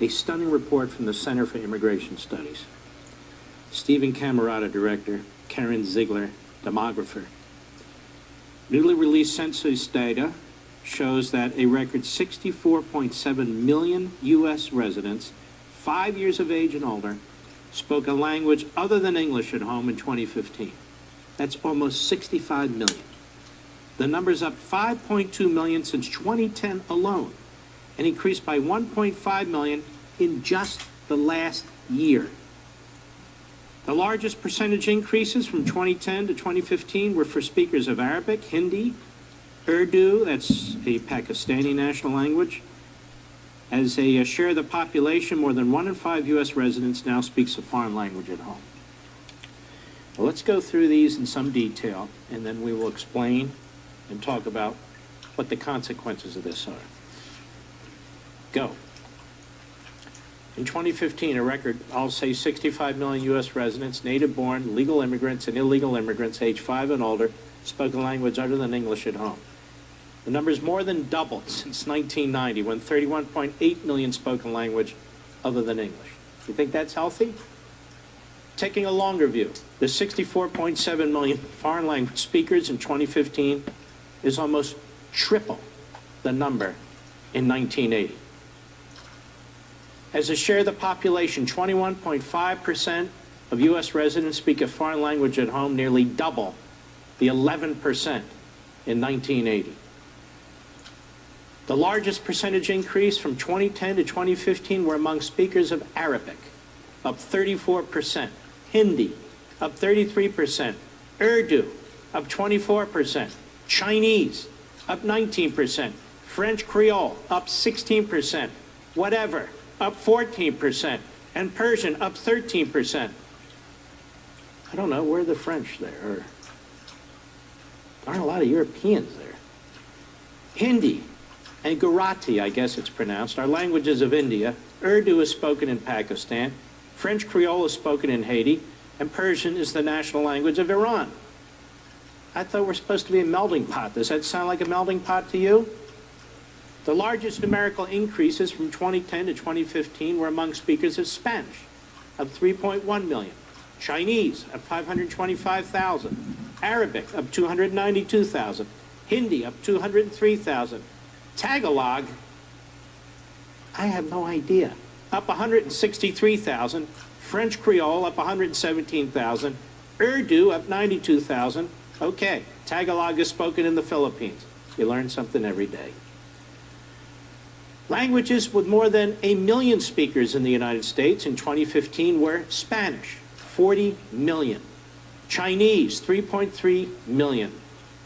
A stunning report from the Center for Immigration Studies. Stephen Camarata, director, Karen Ziegler, demographer. Newly released census data shows that a record 64.7 million U.S. residents, 5 years of age and older, spoke a language other than English at home in 2015. That's almost 65 million. The number's up 5.2 million since 2010 alone, and increased by 1.5 million in just the last year. The largest percentage increases from 2010 to 2015 were for speakers of Arabic, Hindi, Urdu, that's a Pakistani national language. As a share of the population, more than 1 in 5 U.S. residents now speaks a foreign language at home. Well, let's go through these in some detail, and then we will explain and talk about what the consequences of this are. Go. In 2015, a record, I'll say 65 million U.S. residents, native-born, legal immigrants, and illegal immigrants aged 5 and older spoke a language other than English at home. The number's more than doubled since 1990, when 31.8 million spoke a language other than English. You think that's healthy? Taking a longer view, the 64.7 million foreign language speakers in 2015 is almost triple the number in 1980. As a share of the population, 21.5% of U.S. residents speak a foreign language at home, nearly double the 11% in 1980. The largest percentage increase from 2010 to 2015 were among speakers of Arabic, up 34%, Hindi, up 33%, Urdu, up 24%, Chinese, up 19%, French Creole, up 16%, whatever, up 14%, and Persian, up 13%. I don't know, where are the French there? There aren't a lot of Europeans there. Hindi and Gujarati, I guess it's pronounced, are languages of India. Urdu is spoken in Pakistan. French Creole is spoken in Haiti. And Persian is the national language of Iran. I thought we're supposed to be a melting pot. Does that sound like a melting pot to you? The largest numerical increases from 2010 to 2015 were among speakers of Spanish, up 3.1 million. Chinese, up 525,000. Arabic, up 292,000. Hindi, up 203,000. Tagalog, I have no idea, up 163,000. French Creole, up 117,000. Urdu, up 92,000. Okay, Tagalog is spoken in the Philippines. You learn something every day. Languages with more than 1 million speakers in the United States in 2015 were Spanish, 40 million. Chinese, 3.3 million.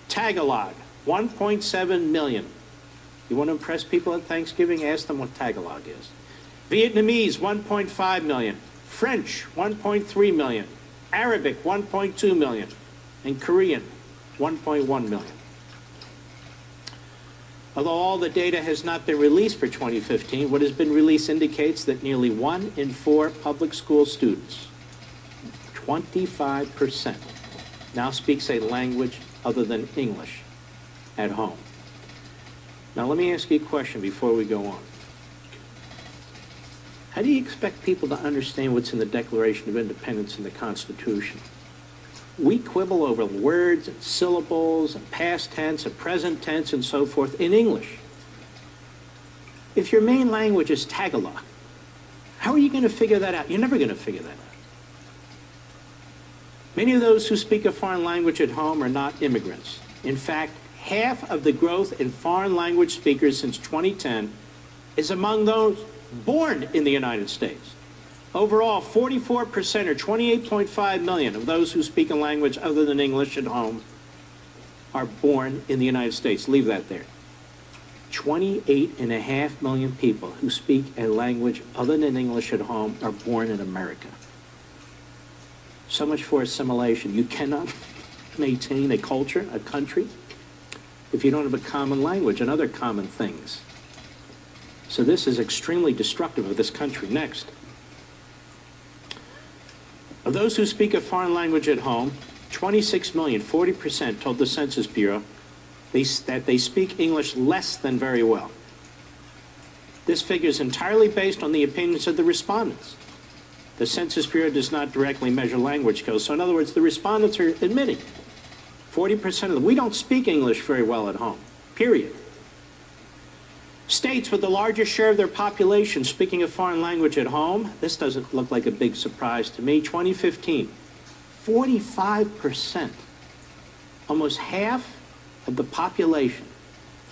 Tagalog, 1.7 million. You want to impress people at Thanksgiving? Ask them what Tagalog is. Vietnamese, 1.5 million. French, 1.3 million. Arabic, 1.2 million. And Korean, 1.1 million. Although all the data has not been released for 2015, what has been released indicates that nearly 1 in 4 public school students, 25%, now speaks a language other than English at home. Now let me ask you a question before we go on. How do you expect people to understand what's in the Declaration of Independence and the Constitution? We quibble over words and syllables and past tense and present tense and so forth in English. If your main language is Tagalog, how are you going to figure that out? You're never going to figure that out. Many of those who speak a foreign language at home are not immigrants. In fact, half of the growth in foreign language speakers since 2010 is among those born in the United States. Overall, 44%, or 28.5 million, of those who speak a language other than English at home are born in the United States. Leave that there. 28.5 million people who speak a language other than English at home are born in America. So much for assimilation. You cannot maintain a culture, a country, if you don't have a common language and other common things. So this is extremely destructive of this country. Next. Of those who speak a foreign language at home, 26 million, 40%, told the Census Bureau that they speak English less than very well. This figure is entirely based on the opinions of the respondents. The Census Bureau does not directly measure language skills. So in other words, the respondents are admitting 40% of them, we don't speak English very well at home, period. States with the largest share of their population speaking a foreign language at home, this doesn't look like a big surprise to me. 2015, 45%, almost half of the population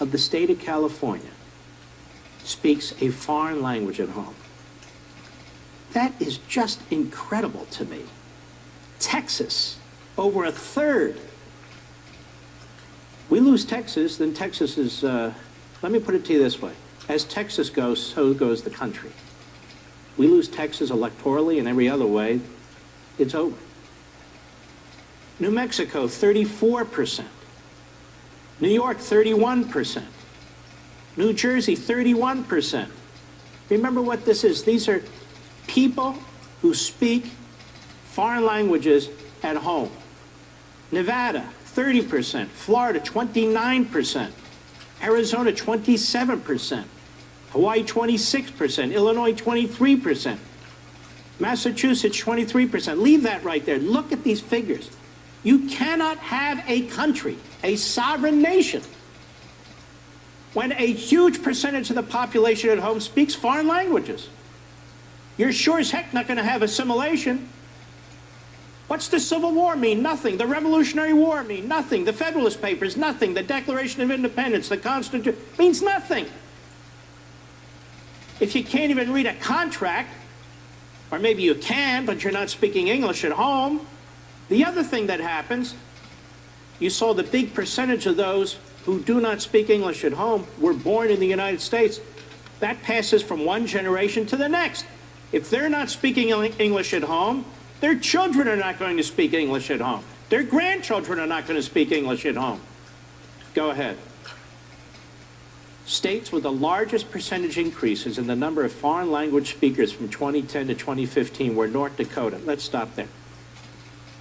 of the state of California speaks a foreign language at home. That is just incredible to me. Texas, over a third. We lose Texas, then Texas is, let me put it to you this way. As Texas goes, so goes the country. We lose Texas electorally and every other way, it's over. New Mexico, 34%. New York, 31%. New Jersey, 31%. Remember what this is. These are people who speak foreign languages at home. Nevada, 30%. Florida, 29%. Arizona, 27%. Hawaii, 26%. Illinois, 23%. Massachusetts, 23%. Leave that right there. Look at these figures. You cannot have a country, a sovereign nation, when a huge percentage of the population at home speaks foreign languages. You're sure as heck not going to have assimilation. What's the Civil War mean? Nothing. The Revolutionary War mean? Nothing. The Federalist Papers? Nothing. The Declaration of Independence, the Constitution, means nothing. If you can't even read a contract, or maybe you can, but you're not speaking English at home. The other thing that happens, you saw the big percentage of those who do not speak English at home were born in the United States. That passes from one generation to the next. If they're not speaking English at home, their children are not going to speak English at home. Their grandchildren are not going to speak English at home. Go ahead. States with the largest percentage increases in the number of foreign language speakers from 2010 to 2015 were North Dakota. Let's stop there.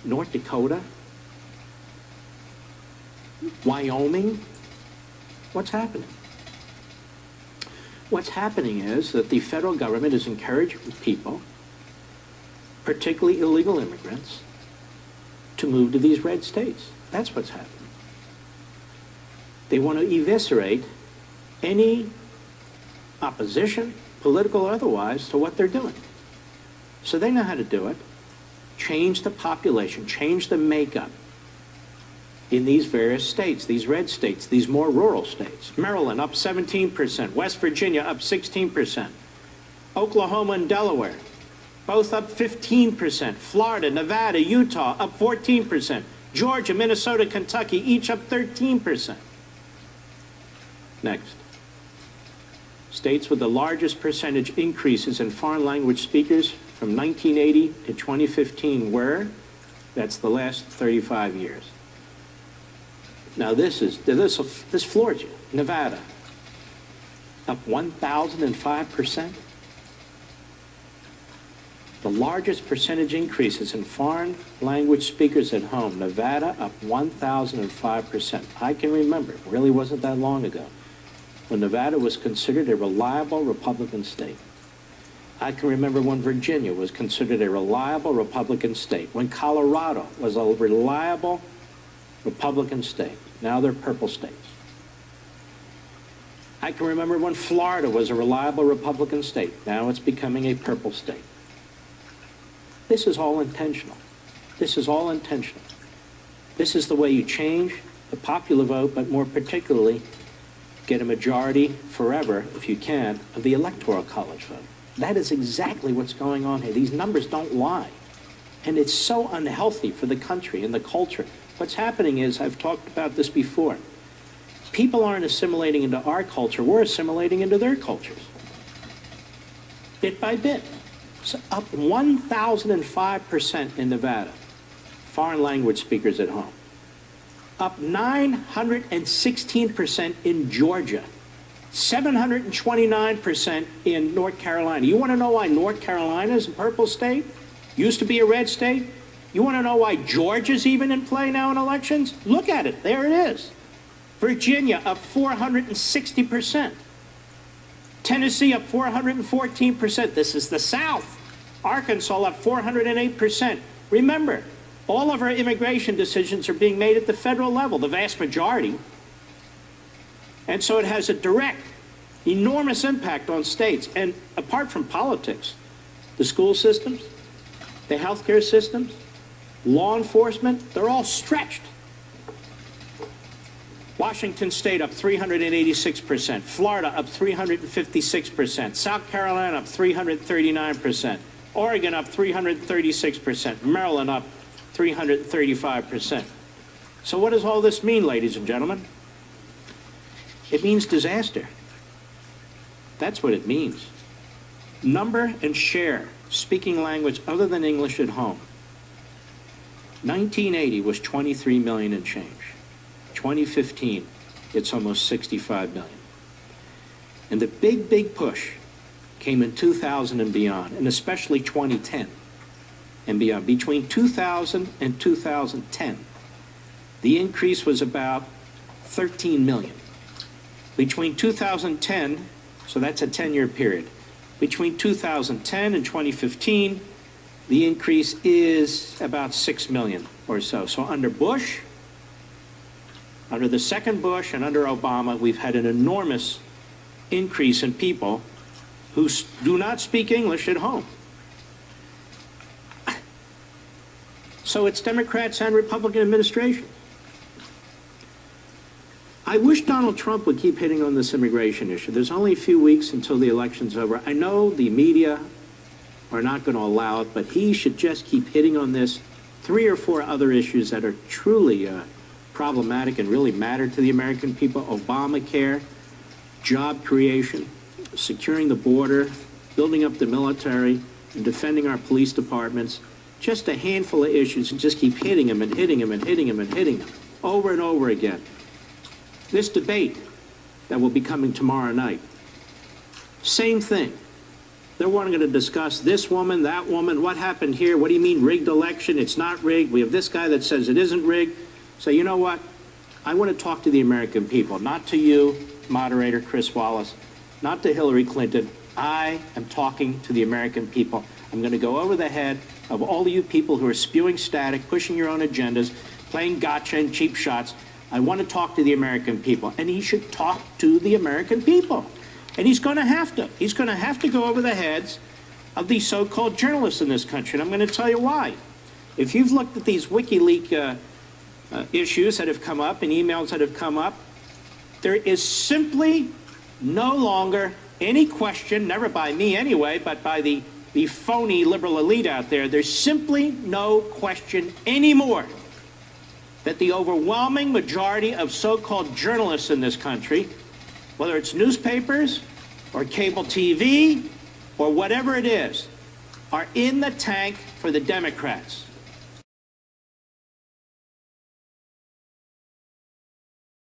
North Dakota? Wyoming? What's happening? What's happening is that the federal government is encouraging people, particularly illegal immigrants, to move to these red states. That's what's happening. They want to eviscerate any opposition, political or otherwise, to what they're doing. So they know how to do it. Change the population, change the makeup in these various states, these red states, these more rural states. Maryland up 17%, West Virginia up 16%, Oklahoma and Delaware both up 15%, Florida, Nevada, Utah up 14%, Georgia, Minnesota, Kentucky each up 13%. Next. States with the largest percentage increases in foreign language speakers from 1980 to 2015 were, that's the last 35 years. Now this floors you. Nevada, up 1,005%. The largest percentage increases in foreign language speakers at home. Nevada up 1,005%. I can remember, it really wasn't that long ago, when Nevada was considered a reliable Republican state. I can remember when Virginia was considered a reliable Republican state, when Colorado was a reliable Republican state. Now they're purple states. I can remember when Florida was a reliable Republican state. Now it's becoming a purple state. This is all intentional. This is all intentional. This is the way you change the popular vote, but more particularly, get a majority forever, if you can, of the Electoral College vote. That is exactly what's going on here. These numbers don't lie. And it's so unhealthy for the country and the culture. What's happening is, I've talked about this before, people aren't assimilating into our culture, we're assimilating into their cultures. Bit by bit. So up 1,005% in Nevada, foreign language speakers at home. Up 916% in Georgia, 729% in North Carolina. You want to know why North Carolina is a purple state? Used to be a red state? You want to know why Georgia's even in play now in elections? Look at it. There it is. Virginia up 460%. Tennessee up 414%. This is the South. Arkansas up 408%. Remember, all of our immigration decisions are being made at the federal level, the vast majority. And so it has a direct, enormous impact on states. And apart from politics, the school systems, the healthcare systems, law enforcement, they're all stretched. Washington State up 386%, Florida up 356%, South Carolina up 339%, Oregon up 336%, Maryland up 335%. So what does all this mean, ladies and gentlemen? It means disaster. That's what it means. Number and share, speaking language other than English at home. 1980 was 23 million and change. 2015, it's almost 65 million. And the big push came in 2000 and beyond, and especially 2010 and beyond. Between 2000 and 2010, the increase was about 13 million. Between 2010, so that's a 10-year period, between 2010 and 2015, the increase is about 6 million or so. So under Bush, under the second Bush, and under Obama, we've had an enormous increase in people who do not speak English at home. So it's Democrats and Republican administrations. I wish Donald Trump would keep hitting on this immigration issue. There's only a few weeks until the election's over. I know the media are not going to allow it, but he should just keep hitting on this. 3 or 4 other issues that are truly problematic and really matter to the American people: Obamacare, job creation, securing the border, building up the military, and defending our police departments. Just a handful of issues, and just keep hitting them and hitting them and hitting them and hitting them over and over again. This debate that will be coming tomorrow night, same thing. They're wanting to discuss this woman, that woman, what happened here, what do you mean rigged election? It's not rigged. We have this guy that says it isn't rigged. So you know what? I want to talk to the American people, not to you, moderator Chris Wallace, not to Hillary Clinton. I am talking to the American people. I'm going to go over the head of all of you people who are spewing static, pushing your own agendas, playing gotcha and cheap shots. I want to talk to the American people, and he should talk to the American people. And he's going to have to. He's going to have to go over the heads of these so-called journalists in this country, and I'm going to tell you why. If you've looked at these WikiLeaks issues that have come up and emails that have come up, there is simply no longer any question, never by me anyway, but by the phony liberal elite out there, there's simply no question anymore that the overwhelming majority of so-called journalists in this country, whether it's newspapers or cable TV or whatever it is, are in the tank for the Democrats.